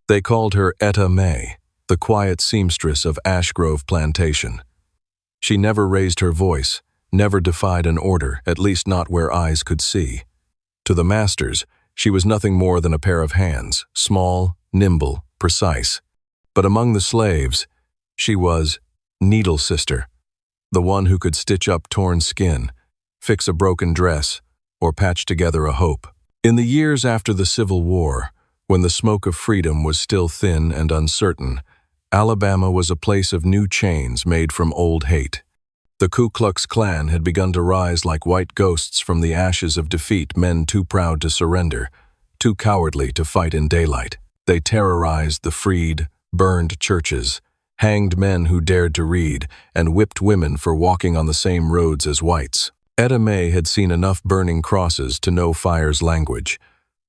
They called her Etta May, the quiet seamstress of Ashgrove plantation. She never raised her voice, never defied an order, at least not where eyes could see. To the masters, she was nothing more than a pair of hands, small, nimble, precise. But among the slaves, she was Needle Sister, the one who could stitch up torn skin, fix a broken dress, or patch together a hope. In the years after the Civil War, when the smoke of freedom was still thin and uncertain, Alabama was a place of new chains made from old hate. The Ku Klux Klan had begun to rise like white ghosts from the ashes of defeat, men too proud to surrender, too cowardly to fight in daylight. They terrorized the freed, burned churches, hanged men who dared to read, and whipped women for walking on the same roads as whites. Etta May had seen enough burning crosses to know fire's language,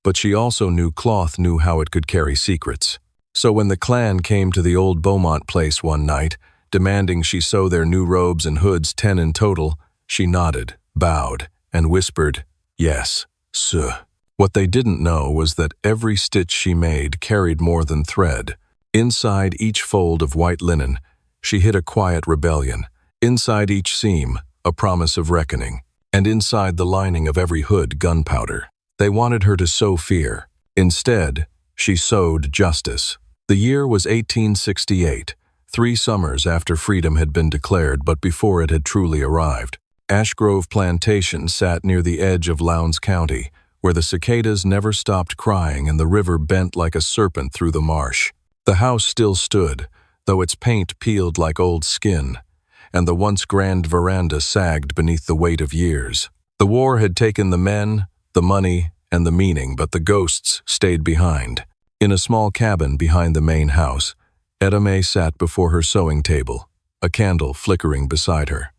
but she also knew cloth knew how it could carry secrets. So when the Klan came to the old Beaumont place one night, demanding she sew their new robes and hoods 10 in total, she nodded, bowed, and whispered, "Yes, sir." What they didn't know was that every stitch she made carried more than thread. Inside each fold of white linen, she hid a quiet rebellion. Inside each seam, a promise of reckoning. And inside the lining of every hood, gunpowder. They wanted her to sow fear. Instead, she sowed justice. The year was 1868, 3 summers after freedom had been declared, but before it had truly arrived. Ashgrove Plantation sat near the edge of Lowndes County, where the cicadas never stopped crying and the river bent like a serpent through the marsh. The house still stood, though its paint peeled like old skin, and the once grand veranda sagged beneath the weight of years. The war had taken the men, the money, and the meaning, but the ghosts stayed behind. In a small cabin behind the main house, Etta May sat before her sewing table, a candle flickering beside her.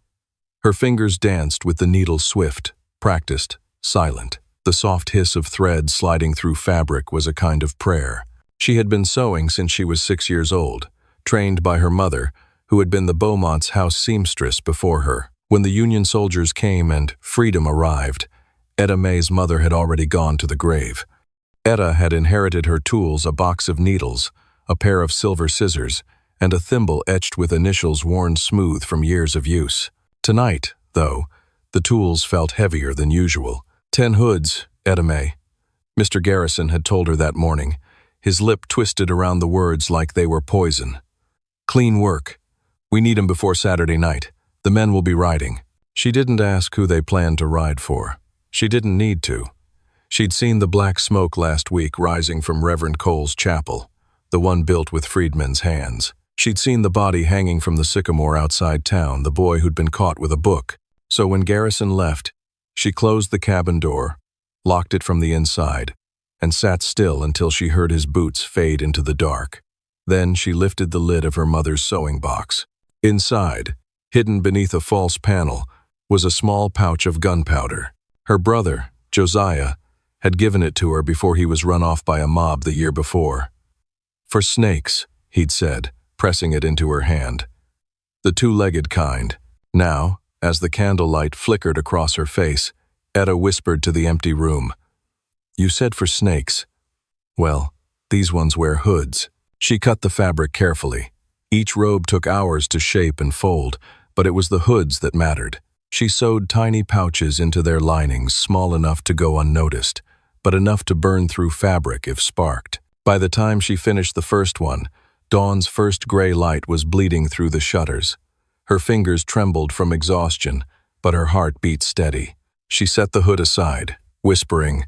Her fingers danced with the needle swift, practiced, silent. The soft hiss of thread sliding through fabric was a kind of prayer. She had been sewing since she was 6 years old, trained by her mother, who had been the Beaumont's house seamstress before her. When the Union soldiers came and freedom arrived, Etta May's mother had already gone to the grave. Etta had inherited her tools, a box of needles, a pair of silver scissors, and a thimble etched with initials worn smooth from years of use. Tonight, though, the tools felt heavier than usual. 10 hoods, Etta May. Mr. Garrison had told her that morning, his lip twisted around the words like they were poison. Clean work. We need 'em before Saturday night. The men will be riding. She didn't ask who they planned to ride for. She didn't need to. She'd seen the black smoke last week rising from Reverend Cole's chapel, the one built with freedmen's hands. She'd seen the body hanging from the sycamore outside town, the boy who'd been caught with a book. So when Garrison left, she closed the cabin door, locked it from the inside, and sat still until she heard his boots fade into the dark. Then she lifted the lid of her mother's sewing box. Inside, hidden beneath a false panel, was a small pouch of gunpowder. Her brother, Josiah, had given it to her before he was run off by a mob the year before. "For snakes," he'd said, pressing it into her hand. The 2-legged kind. Now, as the candlelight flickered across her face, Etta whispered to the empty room, "You said for snakes. Well, these ones wear hoods." She cut the fabric carefully. Each robe took hours to shape and fold, but it was the hoods that mattered. She sewed tiny pouches into their linings, small enough to go unnoticed, but enough to burn through fabric if sparked. By the time she finished the first one, dawn's first gray light was bleeding through the shutters. Her fingers trembled from exhaustion, but her heart beat steady. She set the hood aside, whispering,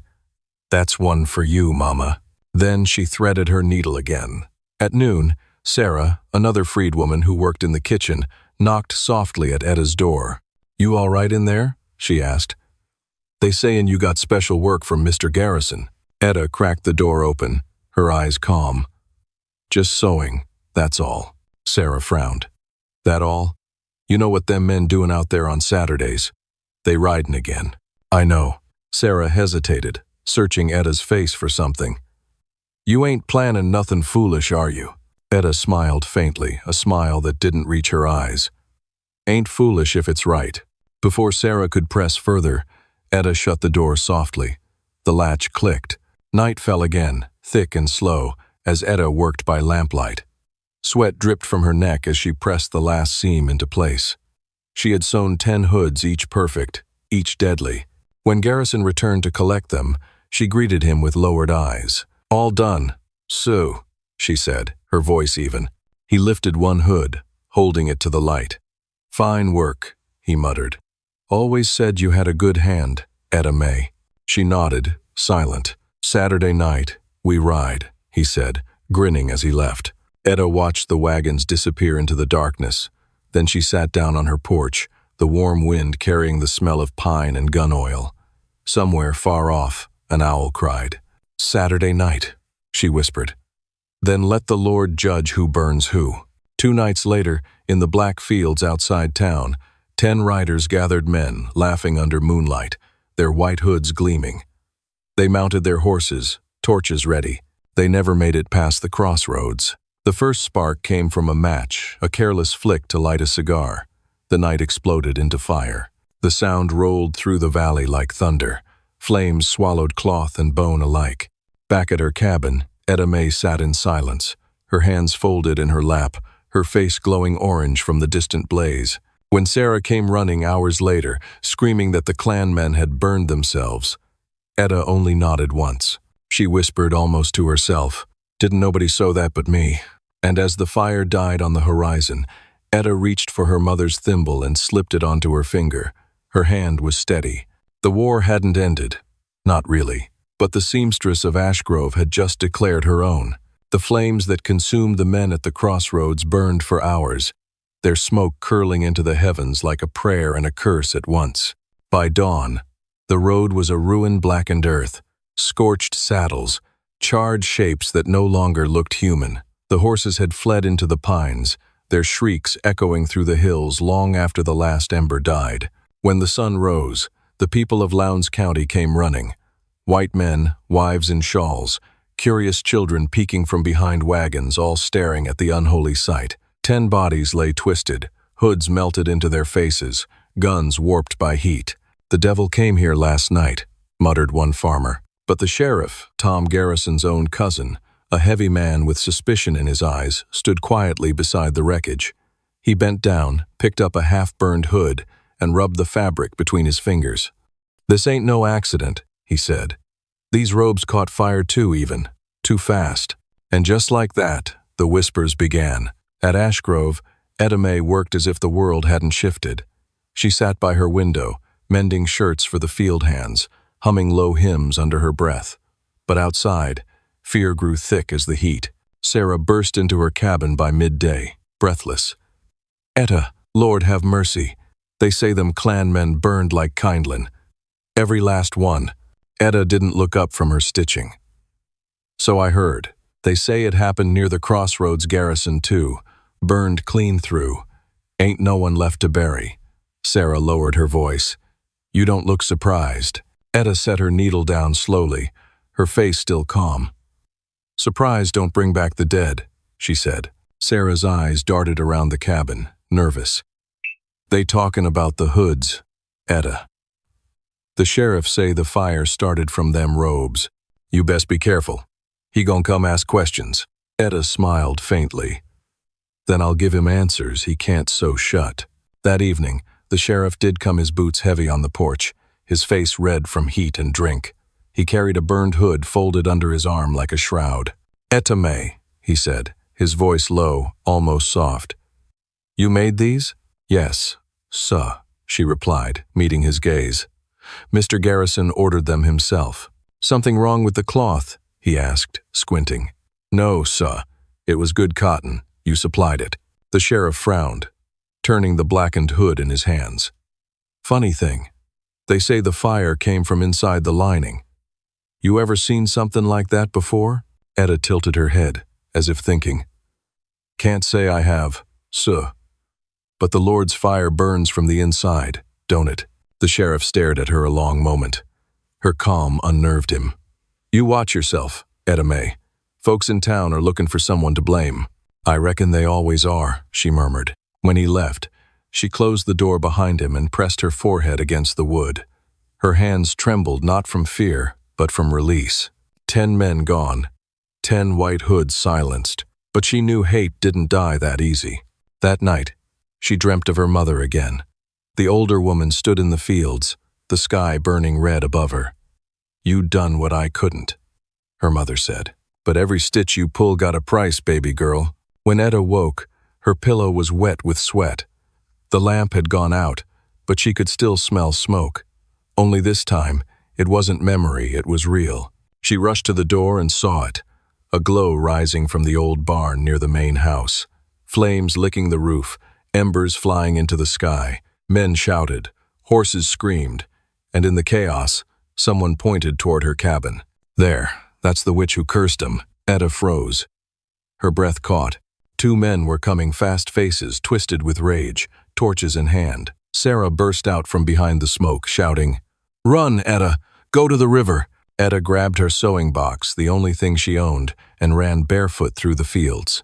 "That's one for you, Mama." Then she threaded her needle again. At noon, Sarah, another freedwoman who worked in the kitchen, knocked softly at Etta's door. "You all right in there?" she asked. "They sayin' you got special work from Mr. Garrison." Etta cracked the door open, her eyes calm. "Just sewing, that's all." Sarah frowned. "That all? You know what them men doing out there on Saturdays? They ridin' again." "I know." Sarah hesitated, searching Etta's face for something. "You ain't planning nothing foolish, are you?" Etta smiled faintly, a smile that didn't reach her eyes. "Ain't foolish if it's right." Before Sarah could press further, Etta shut the door softly. The latch clicked. Night fell again, thick and slow, as Etta worked by lamplight. Sweat dripped from her neck as she pressed the last seam into place. She had sewn 10 hoods, each perfect, each deadly. When Garrison returned to collect them, she greeted him with lowered eyes. "All done, Sue," she said, her voice even. He lifted one hood, holding it to the light. "Fine work," he muttered. "Always said you had a good hand, Etta May." She nodded, silent. "Saturday night, we ride," he said, grinning as he left. Etta watched the wagons disappear into the darkness. Then she sat down on her porch, the warm wind carrying the smell of pine and gun oil. Somewhere far off, an owl cried. "Saturday night," she whispered. "Then let the Lord judge who burns who." 2 nights later, in the black fields outside town, 10 riders gathered men, laughing under moonlight, their white hoods gleaming. They mounted their horses, torches ready. They never made it past the crossroads. The first spark came from a match, a careless flick to light a cigar. The night exploded into fire. The sound rolled through the valley like thunder. Flames swallowed cloth and bone alike. Back at her cabin, Etta May sat in silence, her hands folded in her lap, her face glowing orange from the distant blaze. When Sarah came running hours later, screaming that the Klan men had burned themselves, Etta only nodded once. She whispered almost to herself, "Didn't nobody sew that but me?" And as the fire died on the horizon, Etta reached for her mother's thimble and slipped it onto her finger. Her hand was steady. The war hadn't ended. Not really. But the seamstress of Ashgrove had just declared her own. The flames that consumed the men at the crossroads burned for hours, their smoke curling into the heavens like a prayer and a curse at once. By dawn, the road was a ruin-blackened earth, scorched saddles, charred shapes that no longer looked human. The horses had fled into the pines, their shrieks echoing through the hills long after the last ember died. When the sun rose, the people of Lowndes County came running. White men, wives in shawls, curious children peeking from behind wagons, all staring at the unholy sight. 10 bodies lay twisted, hoods melted into their faces, guns warped by heat. "The devil came here last night," muttered one farmer. But the sheriff, Tom Garrison's own cousin, a heavy man with suspicion in his eyes, stood quietly beside the wreckage. He bent down, picked up a half-burned hood, and rubbed the fabric between his fingers. "This ain't no accident," he said. "These robes caught fire too fast." And just like that, the whispers began. At Ashgrove, Etta May worked as if the world hadn't shifted. She sat by her window, mending shirts for the field hands, humming low hymns under her breath. But outside, fear grew thick as the heat. Sarah burst into her cabin by midday, breathless. "Etta, Lord have mercy. They say them Klan men burned like kindlin'. Every last one." Etta didn't look up from her stitching. "So I heard. They say it happened near the crossroads garrison too. Burned clean through. Ain't no one left to bury." Sarah lowered her voice. "You don't look surprised." Etta set her needle down slowly, her face still calm. "Surprise don't bring back the dead," she said. Sarah's eyes darted around the cabin, nervous. "They talkin' about the hoods, Etta. The sheriff say the fire started from them robes. You best be careful. He gon' come ask questions." Etta smiled faintly. "Then I'll give him answers he can't sew shut." That evening, the sheriff did come, his boots heavy on the porch, his face red from heat and drink. He carried a burned hood folded under his arm like a shroud. "Etta May," he said, his voice low, almost soft. "You made these?" "Yes, suh," she replied, meeting his gaze. "Mr. Garrison ordered them himself." "Something wrong with the cloth?" he asked, squinting. "No, suh. It was good cotton. You supplied it." The sheriff frowned, turning the blackened hood in his hands. "Funny thing. They say the fire came from inside the lining. You ever seen something like that before?" Etta tilted her head, as if thinking. "Can't say I have, suh. But the Lord's fire burns from the inside, don't it?" The sheriff stared at her a long moment. Her calm unnerved him. "You watch yourself, Etta May. Folks in town are looking for someone to blame." "I reckon they always are," she murmured. When he left, she closed the door behind him and pressed her forehead against the wood. Her hands trembled not from fear, but from release. 10 men gone. 10 white hoods silenced. But she knew hate didn't die that easy. That night, she dreamt of her mother again. The older woman stood in the fields, the sky burning red above her. "You done what I couldn't," her mother said. "But every stitch you pull got a price, baby girl." When Etta woke, her pillow was wet with sweat. The lamp had gone out, but she could still smell smoke. Only this time, it wasn't memory, it was real. She rushed to the door and saw it, a glow rising from the old barn near the main house. Flames licking the roof, embers flying into the sky. Men shouted, horses screamed, and in the chaos, someone pointed toward her cabin. "There, that's the witch who cursed him." Etta froze. Her breath caught. 2 men were coming, fast faces twisted with rage, torches in hand. Sarah burst out from behind the smoke, shouting, "Run, Etta! Go to the river!" Etta grabbed her sewing box, the only thing she owned, and ran barefoot through the fields.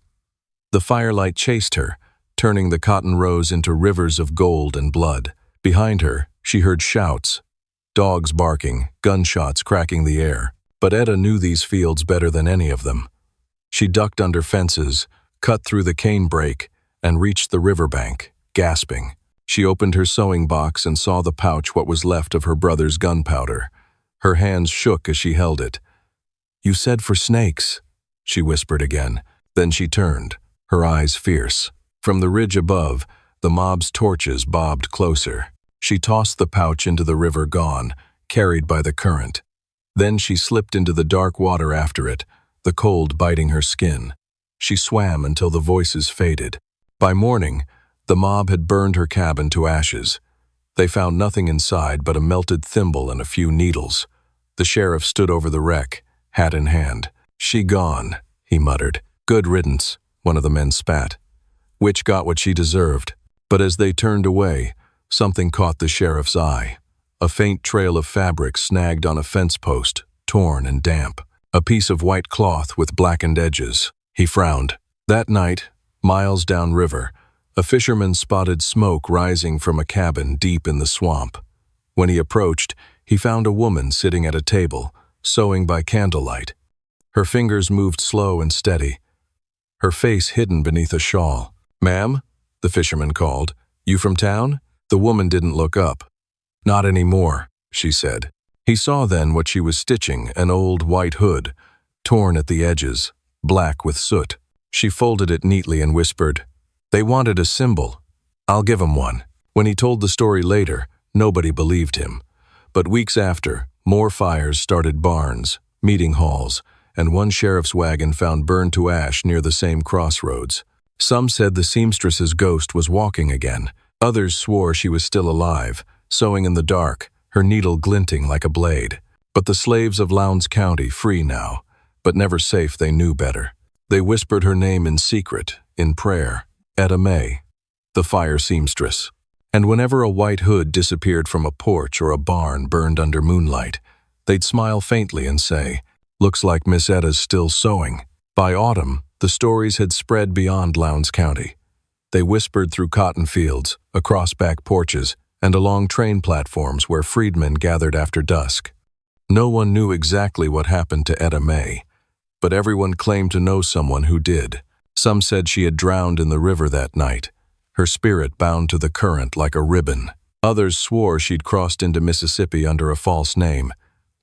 The firelight chased her, turning the cotton rows into rivers of gold and blood. Behind her, she heard shouts, dogs barking, gunshots cracking the air. But Etta knew these fields better than any of them. She ducked under fences, cut through the canebrake, and reached the riverbank, gasping. She opened her sewing box and saw the pouch, what was left of her brother's gunpowder. Her hands shook as she held it. "You said for snakes," she whispered again. Then she turned, her eyes fierce. From the ridge above, the mob's torches bobbed closer. She tossed the pouch into the river, gone, carried by the current. Then she slipped into the dark water after it, the cold biting her skin. She swam until the voices faded. By morning, the mob had burned her cabin to ashes. They found nothing inside but a melted thimble and a few needles. The sheriff stood over the wreck, hat in hand. "She gone," he muttered. "Good riddance," one of the men spat. Witch got what she deserved. But as they turned away, something caught the sheriff's eye. A faint trail of fabric snagged on a fence post, torn and damp. A piece of white cloth with blackened edges. He frowned. That night, miles downriver, a fisherman spotted smoke rising from a cabin deep in the swamp. When he approached, he found a woman sitting at a table, sewing by candlelight. Her fingers moved slow and steady, her face hidden beneath a shawl. "Ma'am?" the fisherman called. "You from town?" The woman didn't look up. "Not anymore," she said. He saw then what she was stitching, an old white hood, torn at the edges, black with soot. She folded it neatly and whispered, "They wanted a symbol. I'll give 'em one." When he told the story later, nobody believed him. But weeks after, more fires started barns, meeting halls, and one sheriff's wagon found burned to ash near the same crossroads. Some said the seamstress's ghost was walking again. Others swore she was still alive, sewing in the dark, her needle glinting like a blade. But the slaves of Lowndes County, free now, but never safe, they knew better. They whispered her name in secret, in prayer. Etta May, the fire seamstress. And whenever a white hood disappeared from a porch or a barn burned under moonlight, they'd smile faintly and say, "Looks like Miss Etta's still sewing." By autumn, the stories had spread beyond Lowndes County. They whispered through cotton fields, across back porches, and along train platforms where freedmen gathered after dusk. No one knew exactly what happened to Etta May, but everyone claimed to know someone who did. Some said she had drowned in the river that night, her spirit bound to the current like a ribbon. Others swore she'd crossed into Mississippi under a false name,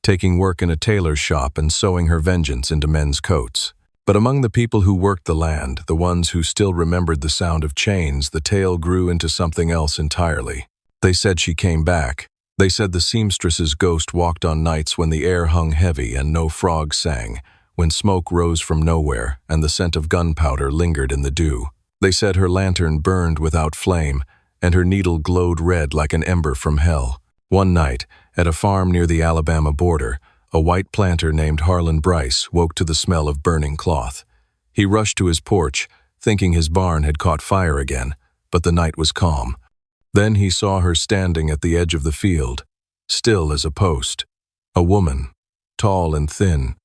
taking work in a tailor's shop and sewing her vengeance into men's coats. But among the people who worked the land, the ones who still remembered the sound of chains, the tale grew into something else entirely. They said she came back. They said the seamstress's ghost walked on nights when the air hung heavy and no frogs sang, when smoke rose from nowhere and the scent of gunpowder lingered in the dew. They said her lantern burned without flame, and her needle glowed red like an ember from hell. One night, at a farm near the Alabama border, a white planter named Harlan Bryce woke to the smell of burning cloth. He rushed to his porch, thinking his barn had caught fire again, but the night was calm. Then he saw her standing at the edge of the field, still as a post. A woman, tall and thin,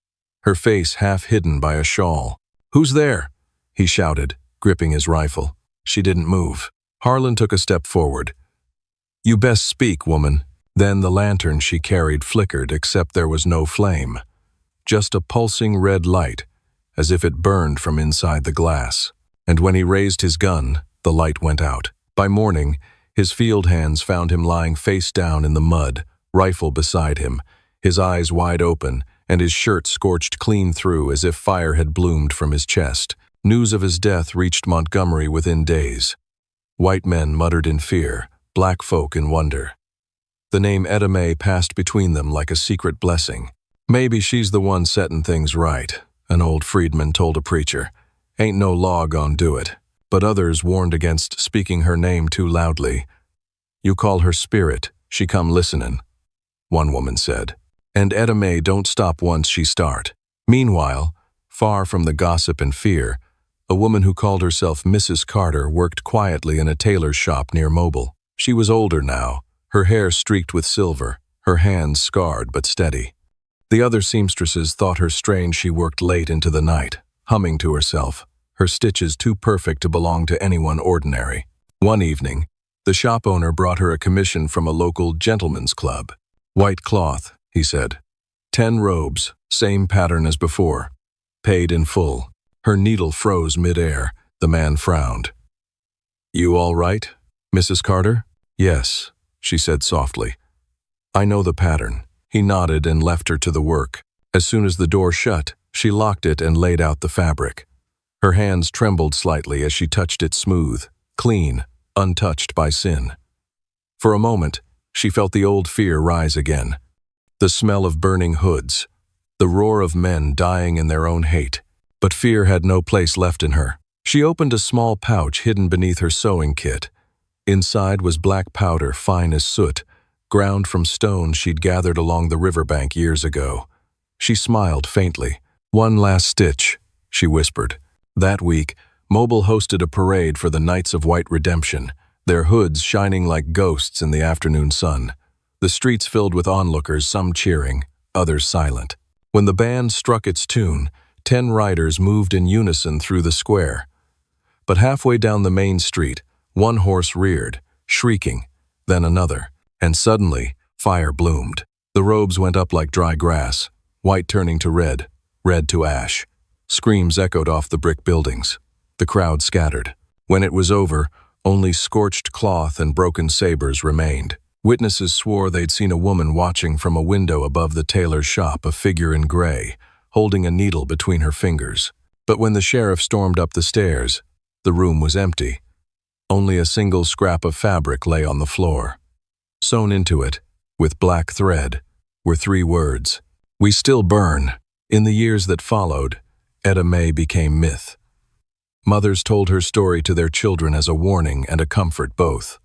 her face half hidden by a shawl. "Who's there?" he shouted, gripping his rifle. She didn't move. Harlan took a step forward. "You best speak, woman." Then the lantern she carried flickered, except there was no flame. Just a pulsing red light, as if it burned from inside the glass. And when he raised his gun, the light went out. By morning, his field hands found him lying face down in the mud, rifle beside him, his eyes wide open, and his shirt scorched clean through as if fire had bloomed from his chest. News of his death reached Montgomery within days. White men muttered in fear, black folk in wonder. The name Etta Mae passed between them like a secret blessing. "Maybe she's the one settin' things right," an old freedman told a preacher. "Ain't no law gon' do it." But others warned against speaking her name too loudly. "You call her spirit, she come listenin'," one woman said. And Etta Mae don't stop once she start. Meanwhile, far from the gossip and fear, a woman who called herself Mrs. Carter worked quietly in a tailor's shop near Mobile. She was older now, her hair streaked with silver, her hands scarred but steady. The other seamstresses thought her strange she worked late into the night, humming to herself, her stitches too perfect to belong to anyone ordinary. One evening, the shop owner brought her a commission from a local gentleman's club. "White cloth," he said. 10 robes, same pattern as before. Paid in full. Her needle froze mid-air. The man frowned. "You all right, Mrs. Carter?" "Yes," she said softly. "I know the pattern." He nodded and left her to the work. As soon as the door shut, she locked it and laid out the fabric. Her hands trembled slightly as she touched it smooth, clean, untouched by sin. For a moment, she felt the old fear rise again. The smell of burning hoods, the roar of men dying in their own hate. But fear had no place left in her. She opened a small pouch hidden beneath her sewing kit. Inside was black powder fine as soot, ground from stones she'd gathered along the riverbank years ago. She smiled faintly. "One last stitch," she whispered. That week, Mobile hosted a parade for the Knights of White Redemption, their hoods shining like ghosts in the afternoon sun. The streets filled with onlookers, some cheering, others silent. When the band struck its tune, 10 riders moved in unison through the square. But halfway down the main street, one horse reared, shrieking, then another, and suddenly, fire bloomed. The robes went up like dry grass, white turning to red, red to ash. Screams echoed off the brick buildings. The crowd scattered. When it was over, only scorched cloth and broken sabers remained. Witnesses swore they'd seen a woman watching from a window above the tailor's shop, a figure in gray, holding a needle between her fingers. But when the sheriff stormed up the stairs, the room was empty. Only a single scrap of fabric lay on the floor. Sewn into it, with black thread, were 3 words: "We still burn." In the years that followed, Etta Mae became myth. Mothers told her story to their children as a warning and a comfort both.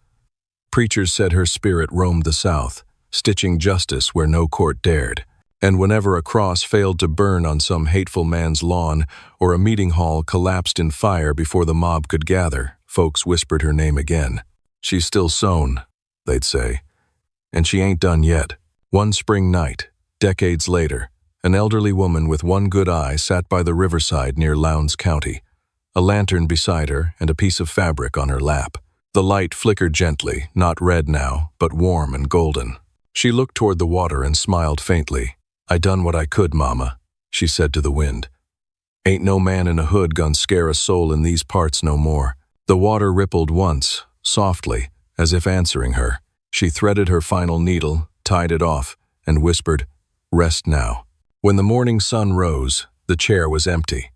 Preachers said her spirit roamed the South, stitching justice where no court dared. And whenever a cross failed to burn on some hateful man's lawn or a meeting hall collapsed in fire before the mob could gather, folks whispered her name again. "She's still sewn," they'd say. And she ain't done yet. One spring night, decades later, an elderly woman with one good eye sat by the riverside near Lowndes County, a lantern beside her and a piece of fabric on her lap. The light flickered gently, not red now, but warm and golden. She looked toward the water and smiled faintly. "I done what I could, Mama," she said to the wind. "Ain't no man in a hood gon' scare a soul in these parts no more." The water rippled once, softly, as if answering her. She threaded her final needle, tied it off, and whispered, "Rest now." When the morning sun rose, the chair was empty.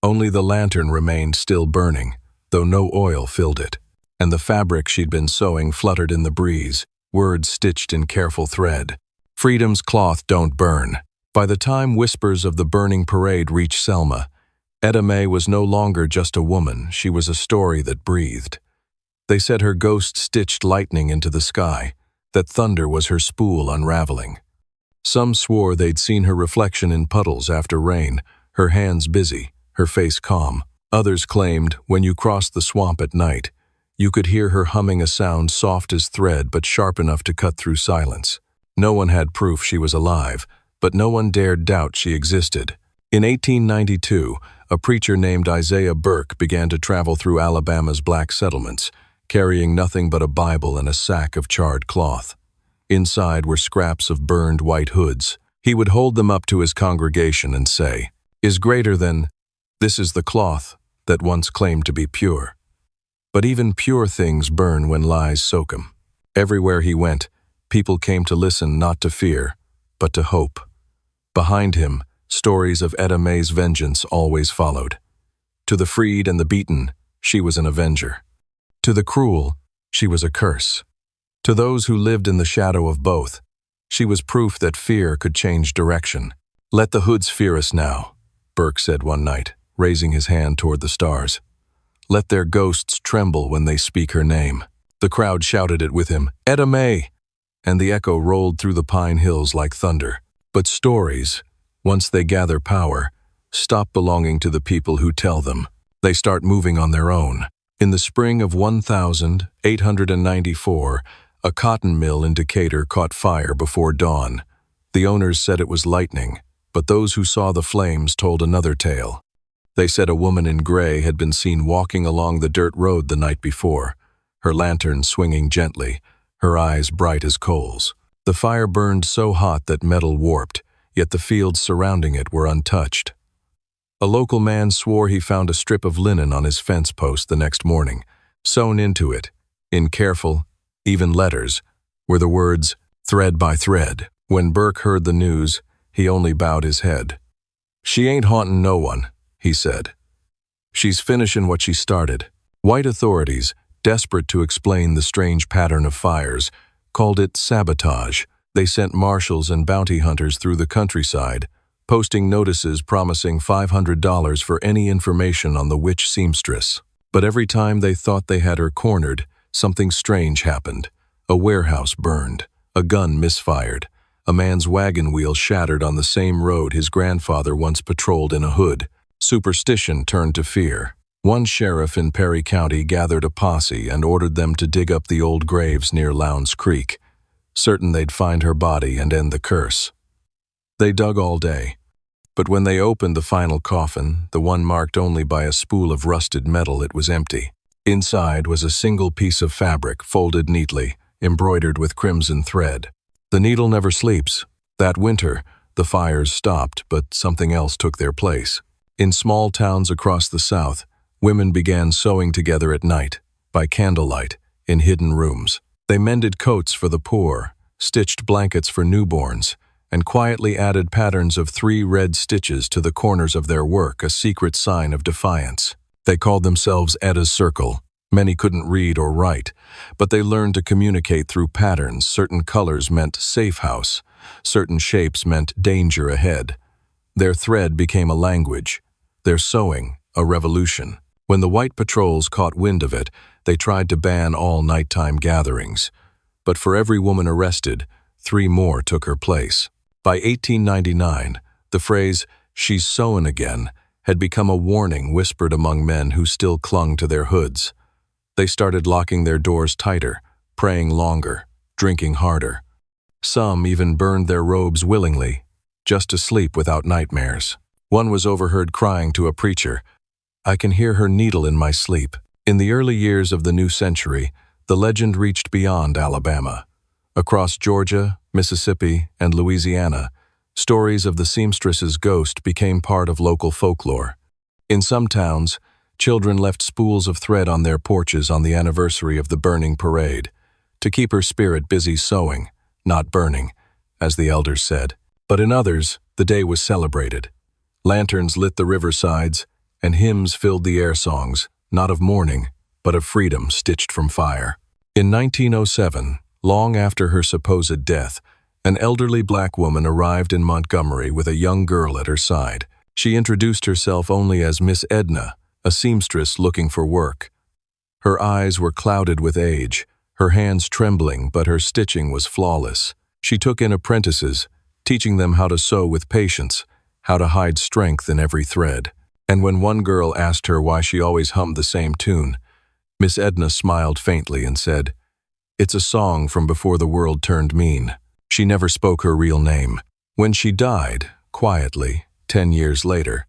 Only the lantern remained still burning, though no oil filled it. And the fabric she'd been sewing fluttered in the breeze, words stitched in careful thread. "Freedom's cloth don't burn." By the time whispers of the burning parade reached Selma, Etta Mae was no longer just a woman, she was a story that breathed. They said her ghost stitched lightning into the sky, that thunder was her spool unraveling. Some swore they'd seen her reflection in puddles after rain, her hands busy, her face calm. Others claimed, when you crossed the swamp at night, you could hear her humming a sound soft as thread but sharp enough to cut through silence. No one had proof she was alive, but no one dared doubt she existed. In 1892, a preacher named Isaiah Burke began to travel through Alabama's black settlements, carrying nothing but a Bible and a sack of charred cloth. Inside were scraps of burned white hoods. He would hold them up to his congregation and say, "Is greater than This is the cloth that once claimed to be pure. But even pure things burn when lies soak 'em. Everywhere he went, people came to listen not to fear, but to hope. Behind him, stories of Etta May's vengeance always followed. To the freed and the beaten, she was an avenger. To the cruel, she was a curse. To those who lived in the shadow of both, she was proof that fear could change direction. "Let the hoods fear us now," Burke said one night, raising his hand toward the stars. "Let their ghosts tremble when they speak her name." The crowd shouted it with him, "Etta May!" And the echo rolled through the pine hills like thunder. But stories, once they gather power, stop belonging to the people who tell them. They start moving on their own. In the spring of 1894, a cotton mill in Decatur caught fire before dawn. The owners said it was lightning, but those who saw the flames told another tale. They said a woman in gray had been seen walking along the dirt road the night before, her lantern swinging gently, her eyes bright as coals. The fire burned so hot that metal warped, yet the fields surrounding it were untouched. A local man swore he found a strip of linen on his fence post the next morning. Sewn into it, in careful, even letters, were the words, "Thread by thread." When Burke heard the news, he only bowed his head. "She ain't hauntin' no one," he said. "She's finishin' what she started." White authorities, desperate to explain the strange pattern of fires, called it sabotage. They sent marshals and bounty hunters through the countryside, posting notices promising $500 for any information on the witch seamstress. But every time they thought they had her cornered, something strange happened. A warehouse burned, a gun misfired, a man's wagon wheel shattered on the same road his grandfather once patrolled in a hood. Superstition turned to fear. One sheriff in Perry County gathered a posse and ordered them to dig up the old graves near Lowndes Creek, certain they'd find her body and end the curse. They dug all day, but when they opened the final coffin, the one marked only by a spool of rusted metal, it was empty. Inside was a single piece of fabric, folded neatly, embroidered with crimson thread. The needle never sleeps. That winter, the fires stopped, but something else took their place. In small towns across the South, women began sewing together at night, by candlelight, in hidden rooms. They mended coats for the poor, stitched blankets for newborns, and quietly added patterns of 3 red stitches to the corners of their work, a secret sign of defiance. They called themselves Etta's Circle. Many couldn't read or write, but they learned to communicate through patterns. Certain colors meant safe house, certain shapes meant danger ahead. Their thread became a language, their sewing a revolution. When the white patrols caught wind of it, they tried to ban all nighttime gatherings. But for every woman arrested, 3 more took her place. By 1899, the phrase, "she's sewin' again," had become a warning whispered among men who still clung to their hoods. They started locking their doors tighter, praying longer, drinking harder. Some even burned their robes willingly, just to sleep without nightmares. One was overheard crying to a preacher, "I can hear her needle in my sleep." In the early years of the new century, the legend reached beyond Alabama. Across Georgia, Mississippi, and Louisiana, stories of the seamstress's ghost became part of local folklore. In some towns, children left spools of thread on their porches on the anniversary of the burning parade, to keep her spirit busy sewing, not burning, as the elders said. But in others, the day was celebrated. Lanterns lit the riversides, and hymns filled the air songs, not of mourning, but of freedom stitched from fire. In 1907, long after her supposed death, an elderly black woman arrived in Montgomery with a young girl at her side. She introduced herself only as Miss Edna, a seamstress looking for work. Her eyes were clouded with age, her hands trembling, but her stitching was flawless. She took in apprentices, teaching them how to sew with patience, how to hide strength in every thread. And when one girl asked her why she always hummed the same tune, Miss Edna smiled faintly and said, "It's a song from before the world turned mean." She never spoke her real name. When she died, quietly, 10 years later,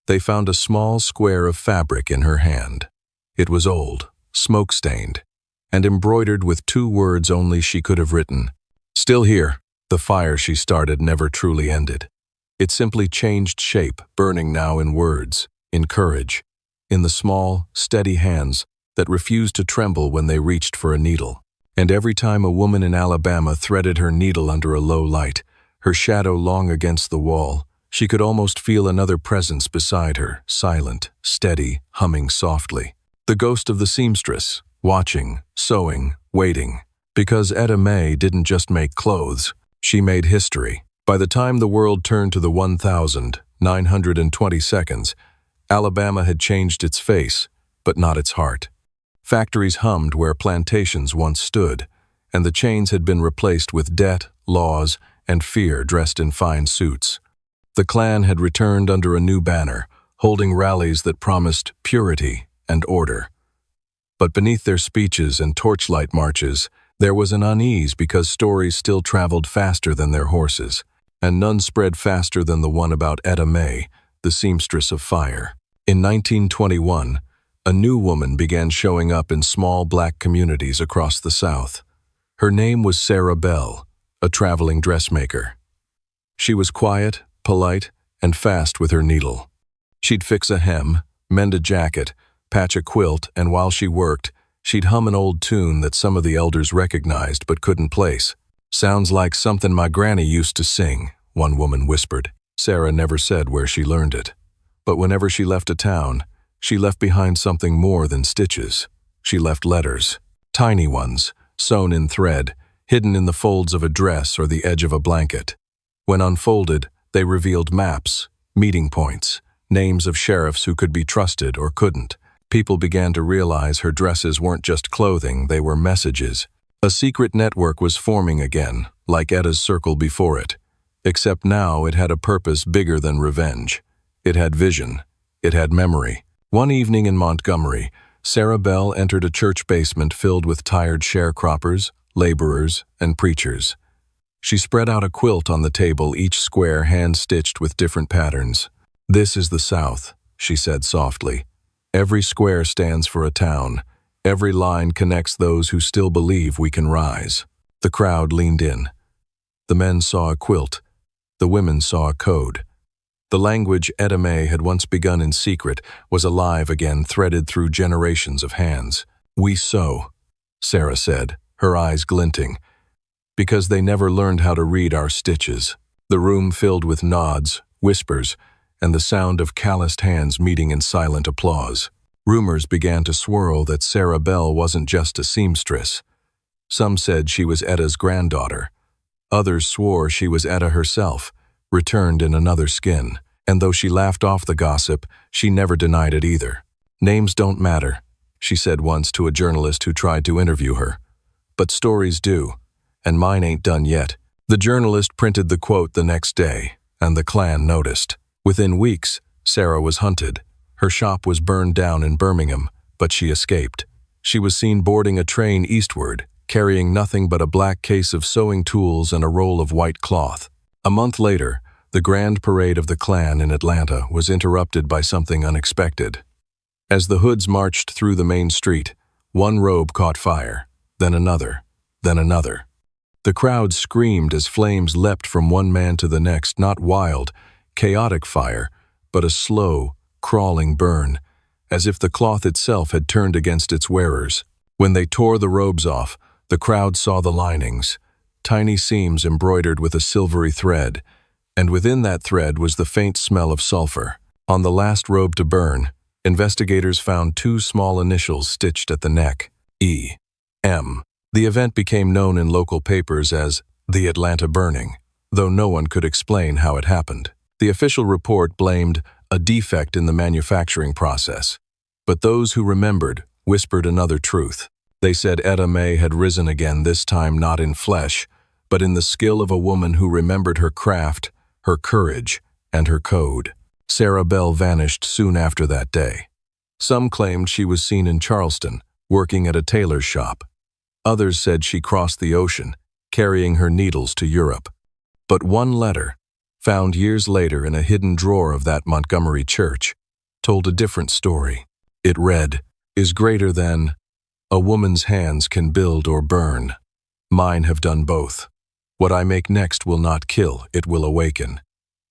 they found a small square of fabric in her hand. It was old, smoke-stained, and embroidered with 2 words only she could have written. Still here, the fire she started never truly ended. It simply changed shape, burning now in words. in courage, in the small, steady hands that refused to tremble when they reached for a needle. And every time a woman in Alabama threaded her needle under a low light, her shadow long against the wall, she could almost feel another presence beside her, silent, steady, humming softly. The ghost of the seamstress, watching, sewing, waiting. Because Etta May didn't just make clothes, she made history. By the time the world turned to the 1920 seconds, Alabama had changed its face, but not its heart. Factories hummed where plantations once stood, and the chains had been replaced with debt, laws, and fear dressed in fine suits. The Klan had returned under a new banner, holding rallies that promised purity and order. But beneath their speeches and torchlight marches, there was an unease because stories still traveled faster than their horses, and none spread faster than the one about Etta May, the seamstress of fire. In 1921, a new woman began showing up in small black communities across the South. Her name was Sarah Bell, a traveling dressmaker. She was quiet, polite, and fast with her needle. She'd fix a hem, mend a jacket, patch a quilt, and while she worked, she'd hum an old tune that some of the elders recognized but couldn't place. "Sounds like something my granny used to sing," one woman whispered. Sarah never said where she learned it. But whenever she left a town, she left behind something more than stitches. She left letters, tiny ones, sewn in thread, hidden in the folds of a dress or the edge of a blanket. When unfolded, they revealed maps, meeting points, names of sheriffs who could be trusted or couldn't. People began to realize her dresses weren't just clothing, they were messages. A secret network was forming again, like Etta's circle before it. Except now it had a purpose bigger than revenge. It had vision. It had memory. One evening in Montgomery, Sarah Bell entered a church basement filled with tired sharecroppers, laborers, and preachers. She spread out a quilt on the table, each square hand-stitched with different patterns. "This is the South," she said softly. "Every square stands for a town. Every line connects those who still believe we can rise." The crowd leaned in. The men saw a quilt. The women saw a code. The language Etta May had once begun in secret was alive again, threaded through generations of hands. "We sew," Sarah said, her eyes glinting, "because they never learned how to read our stitches." The room filled with nods, whispers, and the sound of calloused hands meeting in silent applause. Rumors began to swirl that Sarah Bell wasn't just a seamstress. Some said she was Etta's granddaughter. Others swore she was Etta herself, returned in another skin. And though she laughed off the gossip, she never denied it either. "Names don't matter," she said once to a journalist who tried to interview her. "But stories do, and mine ain't done yet." The journalist printed the quote the next day, and the Klan noticed. Within weeks, Sarah was hunted. Her shop was burned down in Birmingham, but she escaped. She was seen boarding a train eastward, carrying nothing but a black case of sewing tools and a roll of white cloth. A month later, the grand parade of the Klan in Atlanta was interrupted by something unexpected. As the hoods marched through the main street, one robe caught fire, then another, then another. The crowd screamed as flames leapt from one man to the next, not wild, chaotic fire, but a slow, crawling burn, as if the cloth itself had turned against its wearers. When they tore the robes off, the crowd saw the linings, tiny seams embroidered with a silvery thread, and within that thread was the faint smell of sulfur. On the last robe to burn, investigators found two small initials stitched at the neck, E.M. The event became known in local papers as the Atlanta Burning, though no one could explain how it happened. The official report blamed a defect in the manufacturing process, but those who remembered whispered another truth. They said Etta May had risen again, this time not in flesh, but in the skill of a woman who remembered her craft, her courage, and her code. Sarah Bell vanished soon after that day. Some claimed she was seen in Charleston, working at a tailor's shop. Others said she crossed the ocean, carrying her needles to Europe. But one letter, found years later in a hidden drawer of that Montgomery church, told a different story. It read, "Is greater than a woman's hands can build or burn. Mine have done both. What I make next will not kill, it will awaken.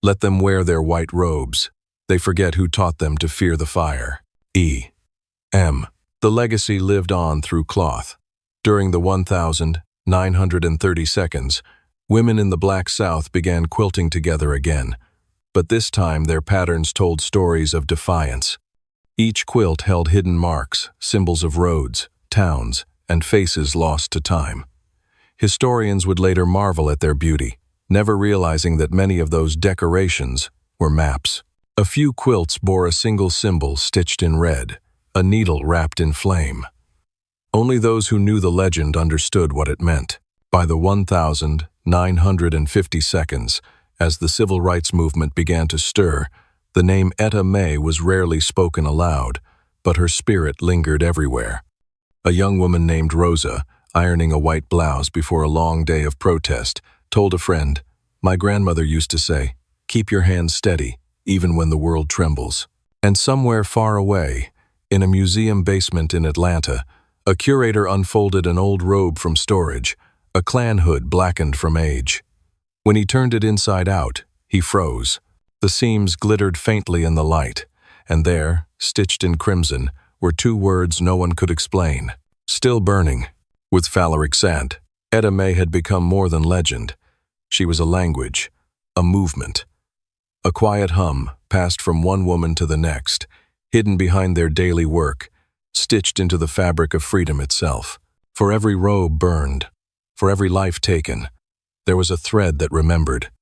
Let them wear their white robes. They forget who taught them to fear the fire. E.M. The legacy lived on through cloth. During the 1,930 seconds, women in the Black South began quilting together again, but this time their patterns told stories of defiance. Each quilt held hidden marks, symbols of roads, towns, and faces lost to time. Historians would later marvel at their beauty, never realizing that many of those decorations were maps. A few quilts bore a single symbol stitched in red, a needle wrapped in flame. Only those who knew the legend understood what it meant. By the 1,950 seconds, as the civil rights movement began to stir, the name Etta May was rarely spoken aloud, but her spirit lingered everywhere. A young woman named Rosa, ironing a white blouse before a long day of protest, told a friend, "My grandmother used to say, 'Keep your hands steady, even when the world trembles.'" And somewhere far away, in a museum basement in Atlanta, a curator unfolded an old robe from storage, a Klan hood blackened from age. When he turned it inside out, he froze. The seams glittered faintly in the light, and there, stitched in crimson, were two words no one could explain. "Still burning." With phaleric sand, Etta May had become more than legend. She was a language, a movement. A quiet hum passed from one woman to the next, hidden behind their daily work, stitched into the fabric of freedom itself. For every robe burned, for every life taken, there was a thread that remembered,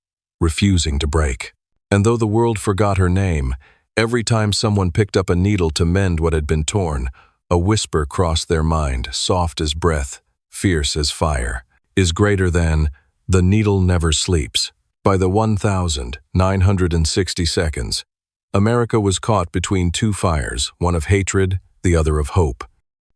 refusing to break. And though the world forgot her name, every time someone picked up a needle to mend what had been torn, a whisper crossed their mind, soft as breath, fierce as fire, is greater than, "The needle never sleeps." By the 1,960 seconds, America was caught between two fires, one of hatred, the other of hope.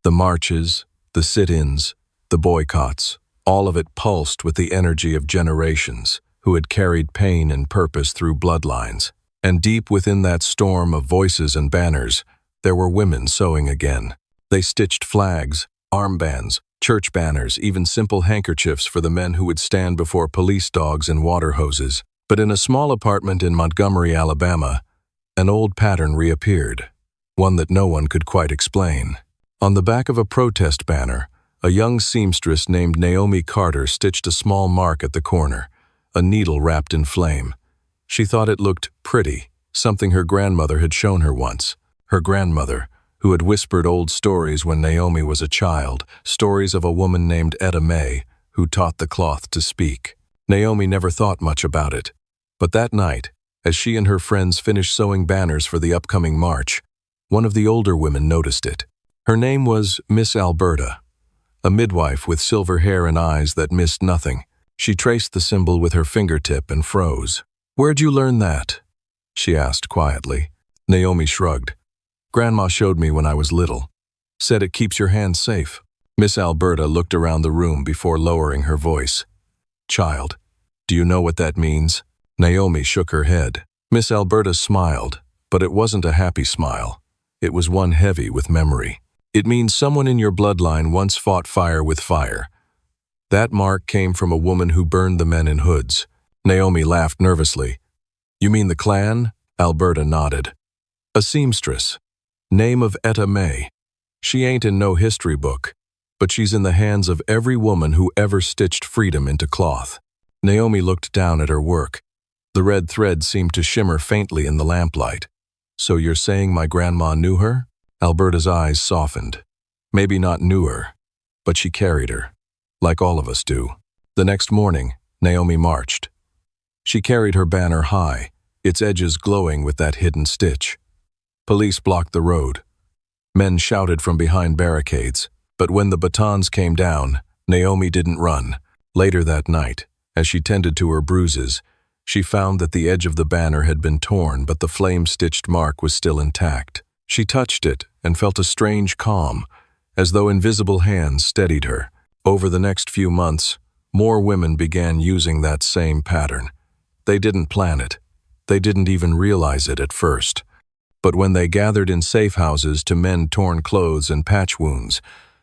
The marches, the sit-ins, the boycotts, all of it pulsed with the energy of generations who had carried pain and purpose through bloodlines. And deep within that storm of voices and banners, there were women sewing again. They stitched flags, armbands, church banners, even simple handkerchiefs for the men who would stand before police dogs and water hoses. But in a small apartment in Montgomery, Alabama, an old pattern reappeared, one that no one could quite explain. On the back of a protest banner, a young seamstress named Naomi Carter stitched a small mark at the corner, a needle wrapped in flame. She thought it looked pretty, something her grandmother had shown her once. Her grandmother, who had whispered old stories when Naomi was a child, stories of a woman named Etta May, who taught the cloth to speak. Naomi never thought much about it. But that night, as she and her friends finished sewing banners for the upcoming march, one of the older women noticed it. Her name was Miss Alberta, a midwife with silver hair and eyes that missed nothing. She traced the symbol with her fingertip and froze. "Where'd you learn that?" she asked quietly. Naomi shrugged. "Grandma showed me when I was little. Said it keeps your hands safe." Miss Alberta looked around the room before lowering her voice. "Child, do you know what that means?" Naomi shook her head. Miss Alberta smiled, but it wasn't a happy smile. It was one heavy with memory. "It means someone in your bloodline once fought fire with fire. That mark came from a woman who burned the men in hoods." Naomi laughed nervously. "You mean the Klan?" Alberta nodded. "A seamstress. Name of Etta May. She ain't in no history book, but she's in the hands of every woman who ever stitched freedom into cloth." Naomi looked down at her work. The red thread seemed to shimmer faintly in the lamplight. "So you're saying my grandma knew her?" Alberta's eyes softened. "Maybe not knew her, but she carried her, like all of us do." The next morning, Naomi marched. She carried her banner high, its edges glowing with that hidden stitch. Police blocked the road. Men shouted from behind barricades, but when the batons came down, Naomi didn't run. Later that night, as she tended to her bruises, she found that the edge of the banner had been torn, but the flame-stitched mark was still intact. She touched it and felt a strange calm, as though invisible hands steadied her. Over the next few months, more women began using that same pattern. They didn't plan it. They didn't even realize it at first. But when they gathered in safe houses to mend torn clothes and patch wounds,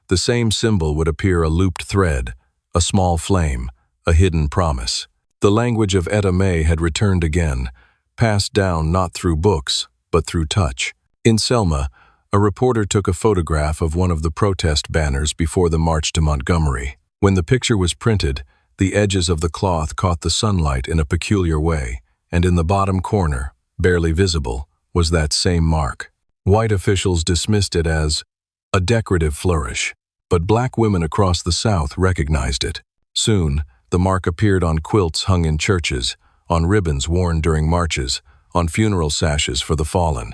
the same symbol would appear: a looped thread, a small flame, a hidden promise. The language of Etta May had returned again, passed down not through books, but through touch. In Selma, a reporter took a photograph of one of the protest banners before the march to Montgomery. When the picture was printed, the edges of the cloth caught the sunlight in a peculiar way, and in the bottom corner, barely visible, was that same mark. White officials dismissed it as a decorative flourish, but black women across the South recognized it. Soon, the mark appeared on quilts hung in churches, on ribbons worn during marches, on funeral sashes for the fallen.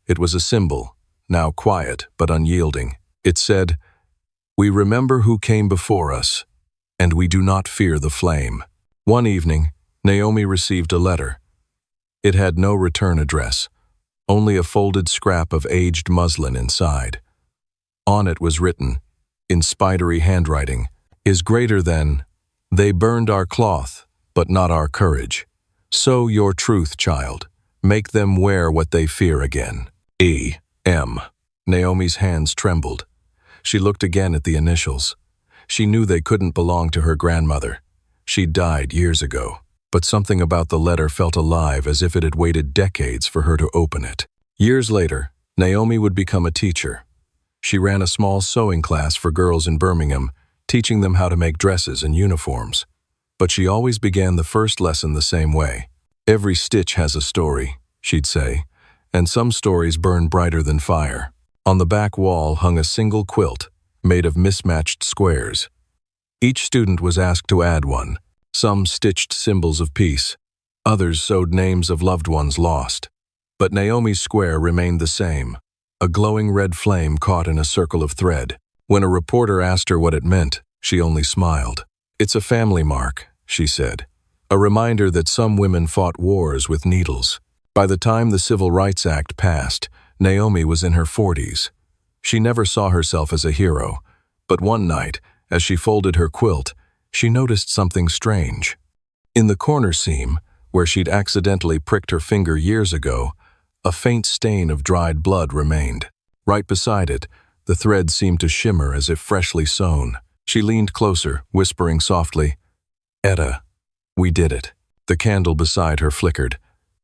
It was a symbol, now quiet but unyielding. It said, "We remember who came before us, and we do not fear the flame." One evening, Naomi received a letter. It had no return address, only a folded scrap of aged muslin inside. On it was written, in spidery handwriting, "Is greater than, they burned our cloth, but not our courage. Sow your truth, child. Make them wear what they fear again. E.M." Naomi's hands trembled. She looked again at the initials. She knew they couldn't belong to her grandmother. She'd died years ago, but something about the letter felt alive, as if it had waited decades for her to open it. Years later, Naomi would become a teacher. She ran a small sewing class for girls in Birmingham, teaching them how to make dresses and uniforms. But she always began the first lesson the same way. "Every stitch has a story," she'd say, "and some stories burn brighter than fire." On the back wall hung a single quilt, made of mismatched squares. Each student was asked to add one. Some stitched symbols of peace. Others sewed names of loved ones lost. But Naomi's square remained the same, a glowing red flame caught in a circle of thread. When a reporter asked her what it meant, she only smiled. "It's a family mark," she said, "a reminder that some women fought wars with needles." By the time the Civil Rights Act passed, Naomi was in her 40s. She never saw herself as a hero, but one night, as she folded her quilt, she noticed something strange. In the corner seam, where she'd accidentally pricked her finger years ago, a faint stain of dried blood remained. Right beside it, the thread seemed to shimmer as if freshly sewn. She leaned closer, whispering softly, "Etta, we did it." The candle beside her flickered,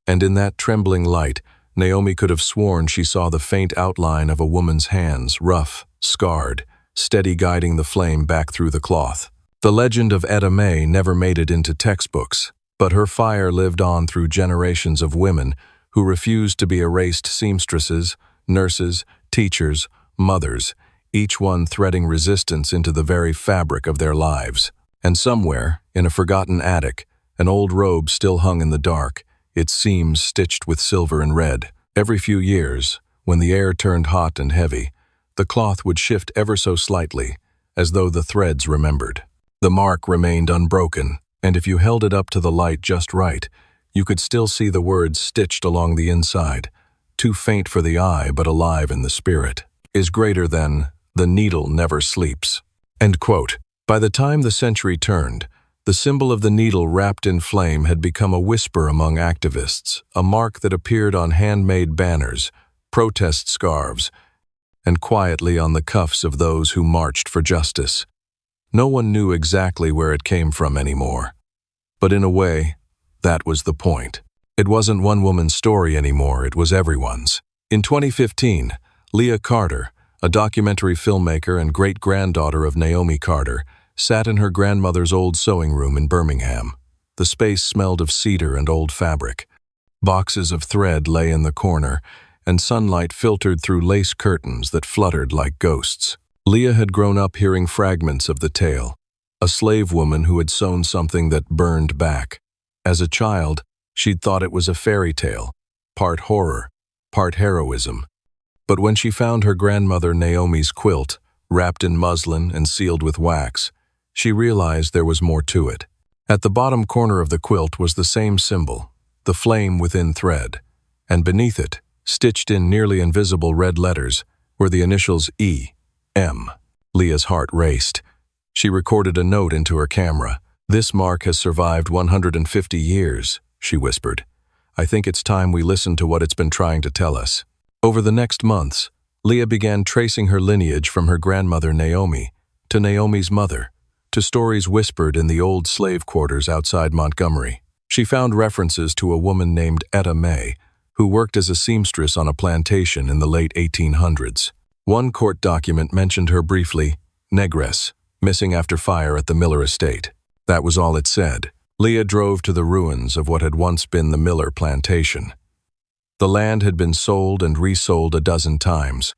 and in that trembling light, Naomi could have sworn she saw the faint outline of a woman's hands, rough, scarred, steady guiding the flame back through the cloth. The legend of Etta May never made it into textbooks, but her fire lived on through generations of women who refused to be erased: seamstresses, nurses, teachers, mothers, each one threading resistance into the very fabric of their lives. And somewhere, in a forgotten attic, an old robe still hung in the dark, its seams stitched with silver and red. Every few years, when the air turned hot and heavy, the cloth would shift ever so slightly, as though the threads remembered. The mark remained unbroken, and if you held it up to the light just right, you could still see the words stitched along the inside, too faint for the eye but alive in the spirit. "Is greater than, the needle never sleeps." End quote. By the time the century turned, the symbol of the needle wrapped in flame had become a whisper among activists, a mark that appeared on handmade banners, protest scarves, and quietly on the cuffs of those who marched for justice. No one knew exactly where it came from anymore. But in a way, that was the point. It wasn't one woman's story anymore, it was everyone's. In 2015, Leah Carter, a documentary filmmaker and great-granddaughter of Naomi Carter, sat in her grandmother's old sewing room in Birmingham. The space smelled of cedar and old fabric. Boxes of thread lay in the corner, and sunlight filtered through lace curtains that fluttered like ghosts. Leah had grown up hearing fragments of the tale, a slave woman who had sewn something that burned back. As a child, she'd thought it was a fairy tale, part horror, part heroism. But when she found her grandmother Naomi's quilt, wrapped in muslin and sealed with wax, she realized there was more to it. At the bottom corner of the quilt was the same symbol, the flame within thread, and beneath it, stitched in nearly invisible red letters, were the initials E.M. Leah's heart raced. She recorded a note into her camera. "This mark has survived 150 years, she whispered. "I think it's time we listen to what it's been trying to tell us." Over the next months, Leah began tracing her lineage from her grandmother Naomi to Naomi's mother, to stories whispered in the old slave quarters outside Montgomery. She found references to a woman named Etta May, who worked as a seamstress on a plantation in the late 1800s. One court document mentioned her briefly, negress, missing after fire at the Miller estate. That was all it said. Leah drove to the ruins of what had once been the Miller plantation. The land had been sold and resold a dozen times,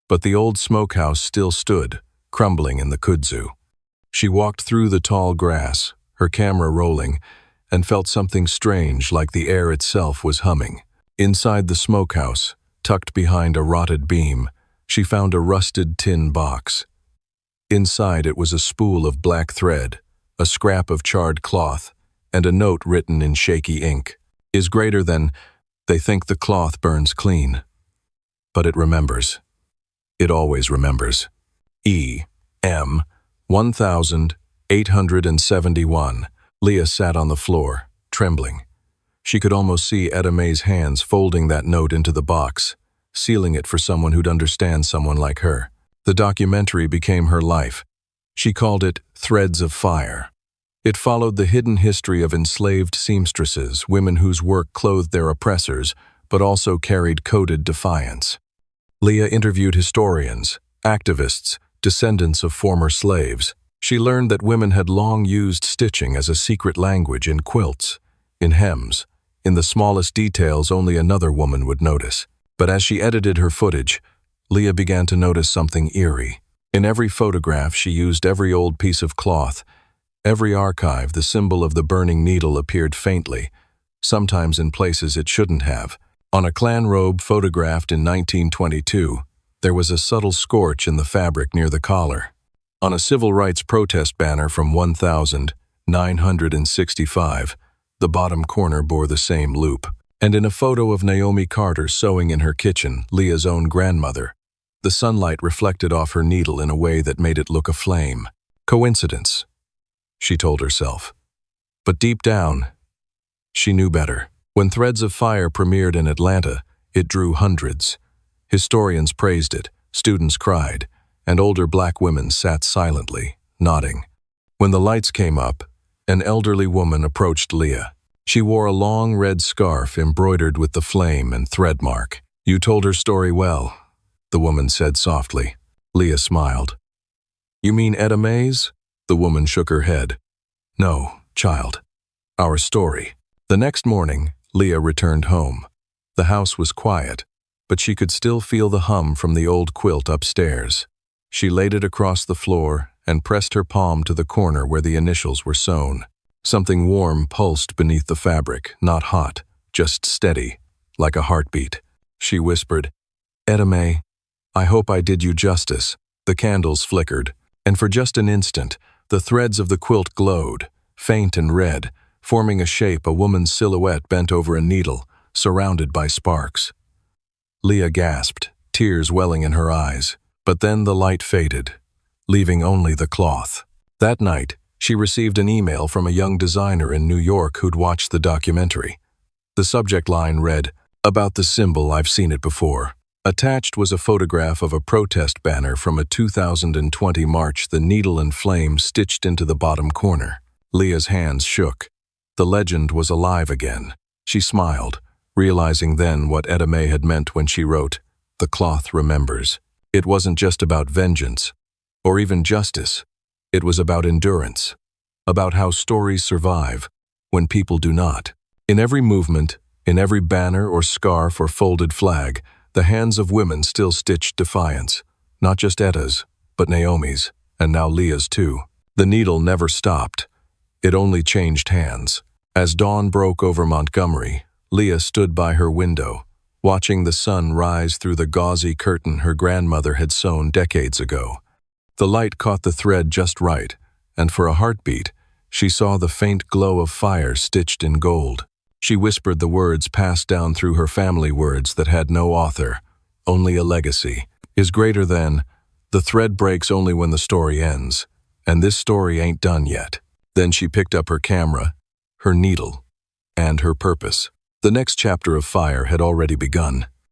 but the old smokehouse still stood, crumbling in the kudzu. She walked through the tall grass, her camera rolling, and felt something strange, like the air itself was humming. Inside the smokehouse, tucked behind a rotted beam, she found a rusted tin box. Inside it was a spool of black thread, a scrap of charred cloth, and a note written in shaky ink. Is greater than, they think the cloth burns clean. But it remembers. It always remembers. E.M. 1871. Leah sat on the floor, trembling. She could almost see Etta Mae's hands folding that note into the box, sealing it for someone who'd understand someone like her. The documentary became her life. She called it Threads of Fire. It followed the hidden history of enslaved seamstresses, women whose work clothed their oppressors, but also carried coded defiance. Leah interviewed historians, activists, descendants of former slaves. She learned that women had long used stitching as a secret language in quilts, in hems, in the smallest details only another woman would notice. But as she edited her footage, Leah began to notice something eerie. In every photograph, she used every old piece of cloth. Every archive, the symbol of the burning needle appeared faintly, sometimes in places it shouldn't have. On a Klan robe photographed in 1922, there was a subtle scorch in the fabric near the collar. On a civil rights protest banner from 1965, the bottom corner bore the same loop. And in a photo of Naomi Carter sewing in her kitchen, Leah's own grandmother, the sunlight reflected off her needle in a way that made it look aflame. Coincidence, she told herself. But deep down, she knew better. When Threads of Fire premiered in Atlanta, it drew hundreds. Historians praised it, students cried, and older black women sat silently, nodding. When the lights came up, an elderly woman approached Leah. She wore a long red scarf embroidered with the flame and thread mark. You told her story well, the woman said softly. Leah smiled. You mean Etta Mae's? The woman shook her head. No, child. Our story. The next morning, Leah returned home. The house was quiet, but she could still feel the hum from the old quilt upstairs. She laid it across the floor and pressed her palm to the corner where the initials were sewn. Something warm pulsed beneath the fabric, not hot, just steady, like a heartbeat. She whispered, Etta Mae, I hope I did you justice. The candles flickered, and for just an instant, the threads of the quilt glowed, faint and red, forming a shape, a woman's silhouette bent over a needle, surrounded by sparks. Leah gasped, tears welling in her eyes, but then the light faded, leaving only the cloth. That night, she received an email from a young designer in New York who'd watched the documentary. The subject line read, About the symbol, I've seen it before. Attached was a photograph of a protest banner from a 2020 march, the needle and flame stitched into the bottom corner. Leah's hands shook. The legend was alive again. She smiled, realizing then what Etta Mae had meant when she wrote, The cloth remembers. It wasn't just about vengeance, or even justice. It was about endurance, about how stories survive when people do not. In every movement, in every banner or scarf or folded flag, the hands of women still stitched defiance, not just Etta's, but Naomi's, and now Leah's too. The needle never stopped. It only changed hands. As dawn broke over Montgomery, Leah stood by her window, watching the sun rise through the gauzy curtain her grandmother had sewn decades ago. The light caught the thread just right, and for a heartbeat, she saw the faint glow of fire stitched in gold. She whispered the words passed down through her family, words that had no author, only a legacy. Is greater than, the thread breaks only when the story ends, and this story ain't done yet. Then she picked up her camera, her needle, and her purpose. The next chapter of Fire had already begun.